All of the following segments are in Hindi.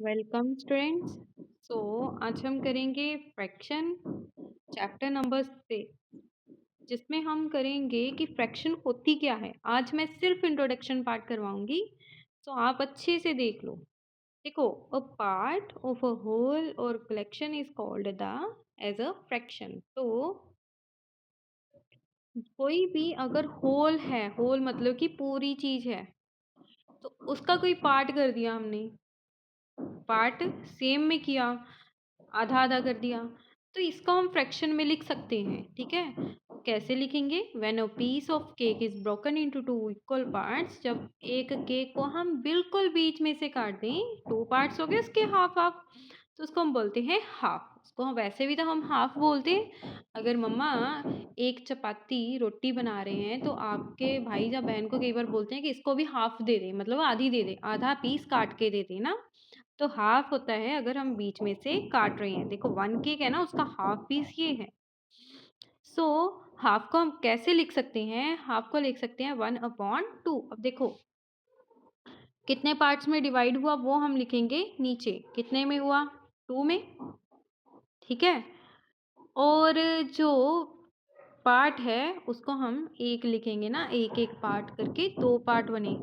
Welcome students. सो आज हम करेंगे फ्रैक्शन चैप्टर नंबर 6, जिसमें हम करेंगे कि फ्रैक्शन होती क्या है। आज मैं सिर्फ इंट्रोडक्शन पार्ट करवाऊंगी, तो आप अच्छे से देख लो। देखो, a part of a whole or collection is called the as a fraction. तो कोई भी अगर होल है, होल मतलब कि पूरी चीज है, तो उसका कोई पार्ट कर दिया हमने, पार्ट सेम में किया, आधा आधा कर दिया, तो इसको हम फ्रैक्शन में लिख सकते हैं। ठीक है, कैसे लिखेंगे? When a piece of cake is broken into two equal parts, जब एक केक को हम बिल्कुल बीच में से काट दें, टू पार्ट्स हो गए उसके हाफ हाफ, तो उसको हम बोलते हैं हाफ। उसको हम वैसे भी तो हम हाफ बोलते हैं। अगर मम्मा एक चपाती रोटी बना रहे हैं, तो आपके भाई या बहन को कई बार बोलते हैं कि इसको भी हाफ दे दे, मतलब आधी दे दे, आधा पीस काट के दे दे ना। तो हाफ होता है अगर हम बीच में से काट रहे हैं। देखो, वन केक है ना, उसका हाफ पीस ये है। सो हाफ को हम कैसे लिख सकते हैं? हाफ को लिख सकते हैं 1/2। अब देखो, कितने पार्ट्स में डिवाइड हुआ वो हम लिखेंगे नीचे। कितने में हुआ? 2 में। ठीक है, और जो पार्ट है उसको हम एक लिखेंगे ना, एक एक पार्ट करके 2 पार्ट बने,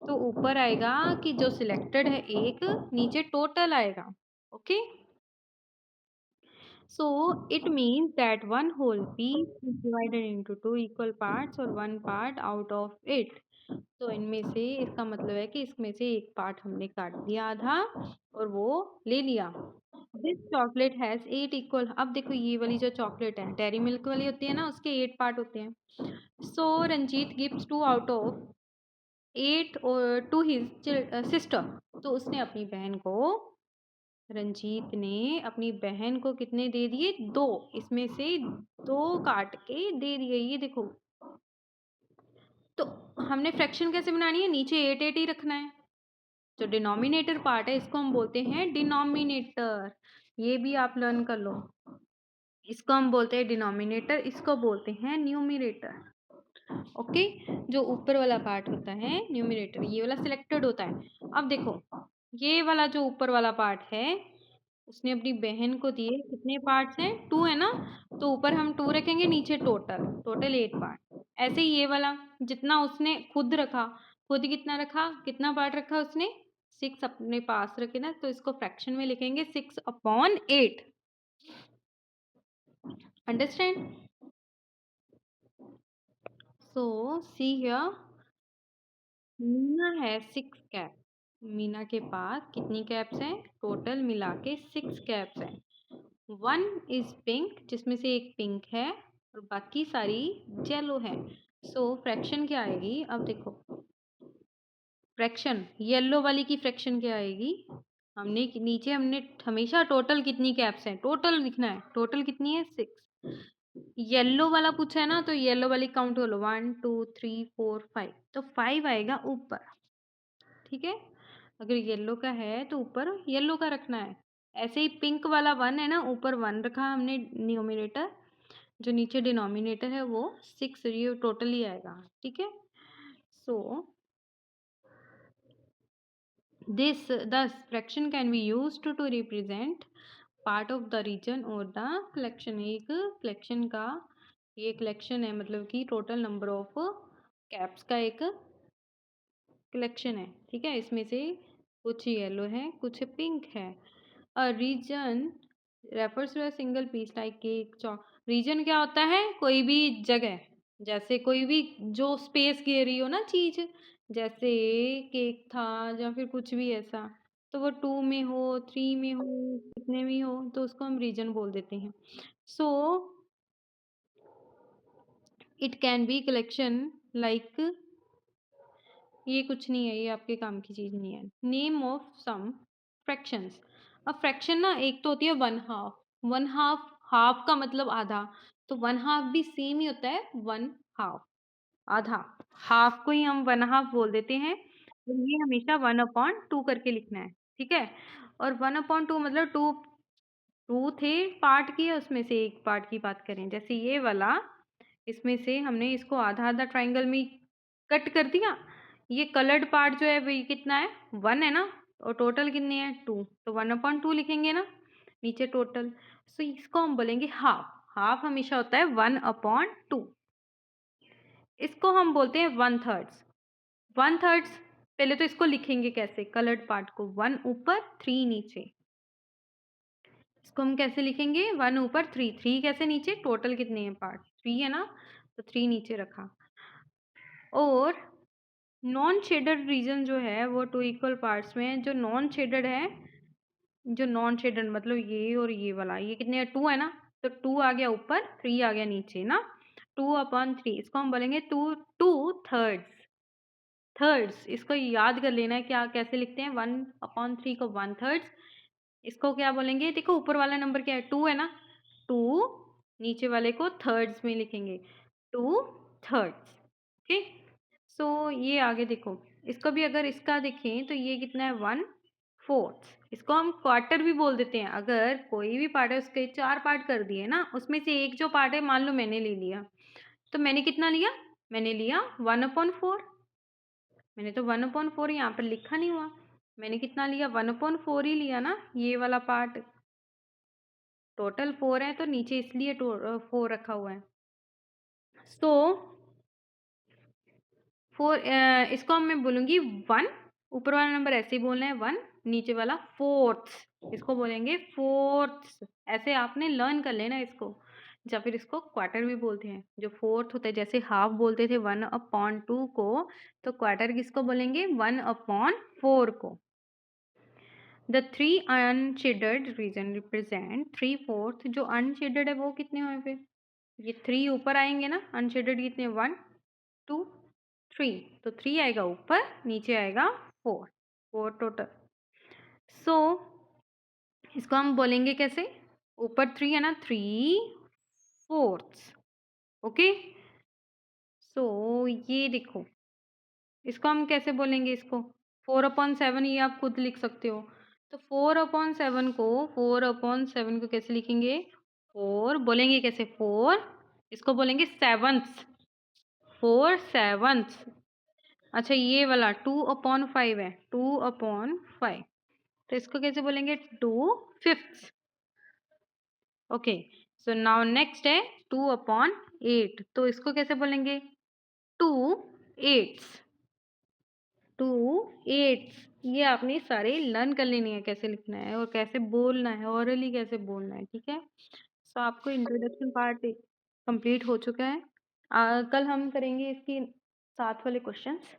तो ऊपर आएगा कि जो सिलेक्टेड है एक, नीचे टोटल आएगा। Okay, so it means that one whole piece is divided into two equal parts or one part out of it. तो इनमें से इसका मतलब है कि इसमें से एक पार्ट हमने काट दिया आधा और वो ले लिया। This chocolate has 8 equal. अब देखो, ये वाली जो चॉकलेट है, डेयरी मिल्क वाली होती है ना, उसके 8 पार्ट होते हैं। सो रंजीत गिव्स 2 आउट ऑफ 8 और टू हिज सिस्टर। तो उसने अपनी बहन को, रंजीत ने अपनी बहन को कितने दे दिए? 2। इसमें से 2 काट के दे दिए, ये देखो। तो हमने फ्रैक्शन कैसे बनानी है? नीचे 8 8 ही रखना है। जो डिनोमिनेटर पार्ट है, इसको हम बोलते हैं डिनोमिनेटर। ये भी आप लर्न कर लो। इसको हम बोलते हैं डिनोमिनेटर, इसको बोलते हैं न्यूमरेटर। ओके, जो ऊपर वाला पार्ट होता है न्यूमरेटर, ये वाला सिलेक्टेड होता है। अब देखो, ये वाला जो ऊपर वाला पार्ट है, उसने अपनी बहन को दिए कितने पार्ट्स हैं? 2 है ना, तो ऊपर हम 2 रखेंगे, नीचे टोटल टोटल 8 पार्ट। ऐसे ही ये वाला जितना उसने खुद रखा, खुद कितना रखा, कितना पार्ट रखा उसने? 6 अपने पास रखे ना, तो इसको फ्रैक्शन में लिखेंगे 6/8। Understand? So see here, Meena है 6 कैप। मीना के पास कितनी कैप्स हैं? टोटल मिला के 6 कैप्स हैं। 1 इज पिंक, जिसमें से एक पिंक है और बाकी सारी येलो है। सो फ्रैक्शन क्या आएगी? अब देखो, फ्रैक्शन येलो वाली की फ्रैक्शन क्या आएगी? हमने नीचे हमने हमेशा टोटल कितनी कैप्स हैं, टोटल लिखना है। टोटल कितनी है? 6। येलो वाला पूछा है ना, तो येलो वाली काउंट कर लो, 1 2 3 4 5, तो 5 आएगा ऊपर। ठीक है, अगर येलो का है तो ऊपर येलो का रखना है। ऐसे ही पिंक वाला 1 है ना, ऊपर 1 रखा हमने न्यूमरेटर, जो नीचे डिनोमिनेटर है वो 6, ये टोटल ही आएगा। ठीक है, सो this thus fraction can be used to represent part of the region or the collection। एक collection का, ये collection है मतलब कि total number of caps का एक कलेक्शन है। ठीक है, इसमें से कुछ येलो है, कुछ पिंक है। A region refers to a single piece like cake chalk. Region क्या होता है? कोई भी जगह, जैसे कोई भी जो स्पेस घेरी हो ना चीज, जैसे केक था या फिर कुछ भी ऐसा, तो वो 2 में हो, 3 में हो, कितने में हो, तो उसको हम रीजन बोल देते हैं। So it can be collection like, ये कुछ नहीं है, ये आपके काम की चीज नहीं है। Name of some fractions. अब फ्रैक्शन ना, एक तो होती है 1/2। 1/2, हाफ का मतलब आधा, तो 1/2 भी सेम ही होता है 1/2, आधा। हाफ को ही हम 1/2 बोल देते हैं, तो ये हमेशा 1/2 करके लिखना है। ठीक है, और 1/2 मतलब 2 2 थे पार्ट की, उसमें से एक पार्ट की बात करें, जैसे ये वाला, इसमें से हमने इसको आधा आधा ट्राइंगल में कट कर दिया। ये कलर्ड पार्ट जो है वो कितना है? 1 है ना, और टोटल कितने हैं 2, तो 1/2 लिखेंगे ना नीचे टोटल। सो इसको हम बोलेंगे हाफ। हाफ हमेशा होता है 1/2। इसको हम बोलते हैं 1/3। 1/3 पहले तो इसको लिखेंगे कैसे, कलर्ड पार्ट को 1 ऊपर 3 नीचे। इसको हम कैसे लिखेंगे, 1 ऊपर 3, 3 कैसे नीचे, टोटल कितने हैं पार्ट 3 है ना, तो 3 नीचे रखा। और नॉन शेडेड रीजन जो है वो 2 इक्वल पार्ट्स में है। जो नॉन शेडेड है, जो नॉन शेडेड मतलब ये और ये वाला, ये कितने हैं 2 है ना, तो 2 आ गया ऊपर 3 आ गया नीचे ना, 2/3। इसको हम बोलेंगे 2/3। थर्ड्स इसको याद कर लेना है, क्या कैसे लिखते हैं 1/3 को 1/3। इसको क्या बोलेंगे, देखो ऊपर वाला नंबर क्या है 2 है ना, 2 नीचे वाले को थर्ड्स में लिखेंगे, 2/3। ओके। सो ये आगे देखो, इसको भी अगर इसका देखें तो ये कितना है 1/4। इसको हम क्वार्टर भी बोल देते हैं। अगर कोई भी पार्ट है उसके 4 पार्ट कर दिए ना, उसमें से एक जो पार्ट है मान लो मैंने ले लिया, तो मैंने कितना लिया, मैंने लिया 1/4। मैंने तो 1/4 यहाँ पर लिखा नहीं हुआ, मैंने कितना लिया 1/4 ही लिया ना, ये वाला पार्ट। टोटल 4 है तो नीचे इसलिए 4 रखा हुआ है। सो 4, इसको मैं बोलूंगी 1, ऊपर वाला नंबर ऐसे ही बोलना है 1, नीचे वाला 4th, इसको बोलेंगे 4th। ऐसे आपने लर्न कर लेना इसको। या फिर इसको क्वार्टर भी बोलते हैं। जो 4th होता है, जैसे हाफ बोलते थे 1/2 को, तो क्वार्टर किसको बोलेंगे 1/4 को। The 3 unshielded reason represent 3/4। जो अनशेडेड है वो कितने हुए फिर, ये 3 ऊपर आएंगे ना, अनशेडेड कितने 1 2 3, तो 3 आएगा ऊपर, नीचे आएगा 4, 4 टोटल। सो इसको हम बोलेंगे कैसे, ऊपर 3 है ना, 3/4। ओके। सो ये देखो, इसको हम कैसे बोलेंगे, इसको 4/7, ये आप खुद लिख सकते हो। तो 4/7 को कैसे लिखेंगे, 4 बोलेंगे कैसे, 4 इसको बोलेंगे 7th, 4/7। अच्छा ये वाला 2/5 है, 2/5, तो इसको कैसे बोलेंगे 2/5। ओके। सो नाउ नेक्स्ट है 2/8, तो इसको कैसे बोलेंगे 2/8। 2/8 ये आपने सारे लर्न कर लेनी है, कैसे लिखना है और कैसे बोलना है, ओरली कैसे बोलना है, ठीक है। सो आपको इंट्रोडक्शन पार्ट कंप्लीट हो चुका है। कल हम करेंगे इसकी 7 वाले क्वेश्चंस।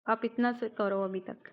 आप इतना से करो अभी तक।